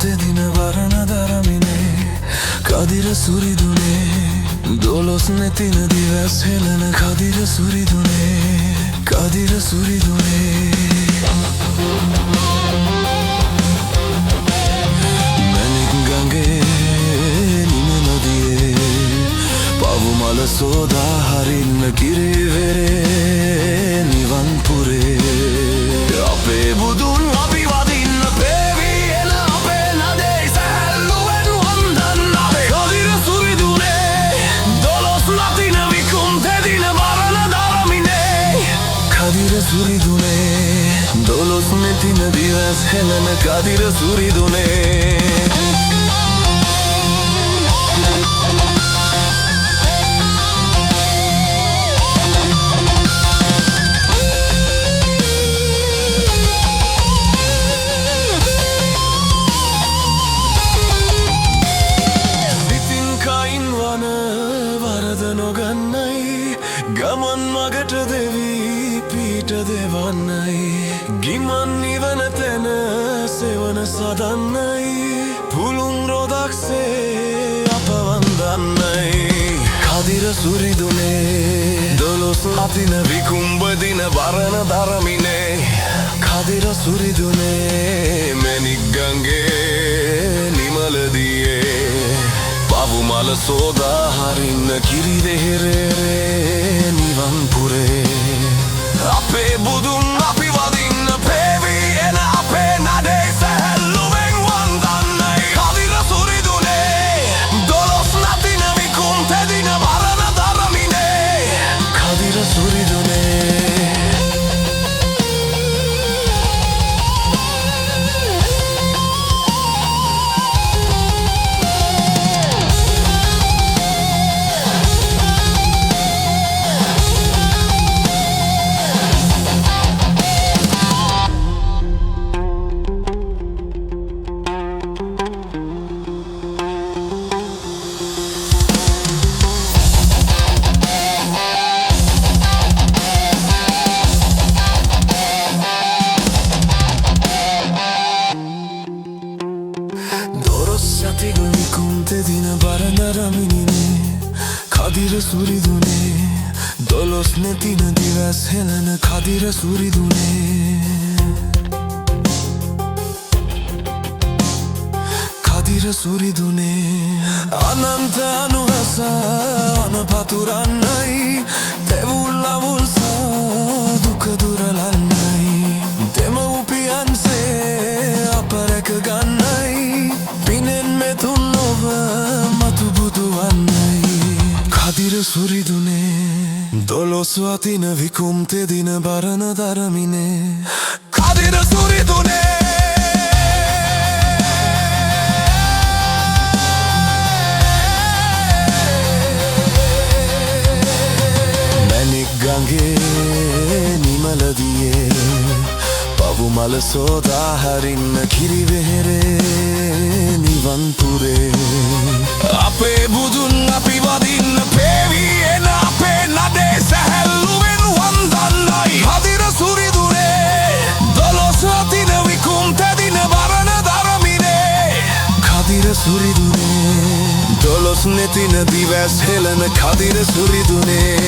තෙදින වරණ දරමිනේ කදිර සුරිදුනේ දොලොස් නැතින දිවස් හෙලන කදිර සුරිදුනේ කදිර සුරිදුනේ මැණික් ගඟේ නිම නදියේ පවුමල සෝදා හරින්න කිරිවෙරේ නිවන් පුරේ අපේ බුදුන් අපි වදින්න පේවි එන අපේ නදේ සැල්ලුවෙන් වන්දන්න අපේ කදිර සුරිදුනේ දොලොස් නතින විකුම් තෙදින වරණ දරමිනේ කදිර සුරිදුනේ දොලොස් නැතින දිවස් හෙලන කදිර සුරිදුනේ ගමන් මගට දෙවී පීට දෙවන්නයි ගිමන් නිවන තැන සෙවන සදන්නයි පුළුන් රොදක්සේ අප වන්දන්නයි කදිර සුරිදුනේ දොලොස් අතින විකුම්බදින වරණ දරමිනේ කදිර සුරිදුනේ මැණික් ගඟේ නිමලදියේ පවුමල සෝදා හරින්න කිරිවෙරේ නිවන් පුරේ අපේ බුදුන් අපි වදින්න පේවි එන අපේ නඩේ සැහැල්ලුවෙන් වන්දන්නයි කදිර සුරිදුනේ දොලොස් නතින විකුම් තෙදින වරණ දරමිනේ කදිර සුරිදුනේ තෙදින වරණ දරමිනේ කදිර සුරිදුනේ දොලොස් නැතින දිවස් හෙලන කදිර සුරිදුනේ කදිර සුරිදුනේ අනන්ත අනුහස අනපතුරන්නයි තෙවුල් අවුල් දුක දුරලන්නයි දෙමව්පියන්සේ අප රැක ගන්නයි පිනෙන් මෙතුන් ඔබ මතු බුදු වන්නයි කදිර සුරිදුනේ දොලොස් වතින විකුම් තෙදින වරණ දරමිනේ කදිර සුරිදුනේ මැණික් ගඟේ නිමලදියේ පවුමල සෝදා හරින්න කිරිවෙරේ නිවන් පුරේ අපේ බුදුන් අපි වදින්න පේවි එන අපේ නඩේ සැහැල්ලුවෙන් වන්දන්නයි කදිර සුරිදුනේ දොලොස් අතින විකුම් තෙදින වරණ දරමිනේ කදිර සුරිදුනේ දොලොස් නැතින දිවස් හෙලන කදිර සුරිදුනේ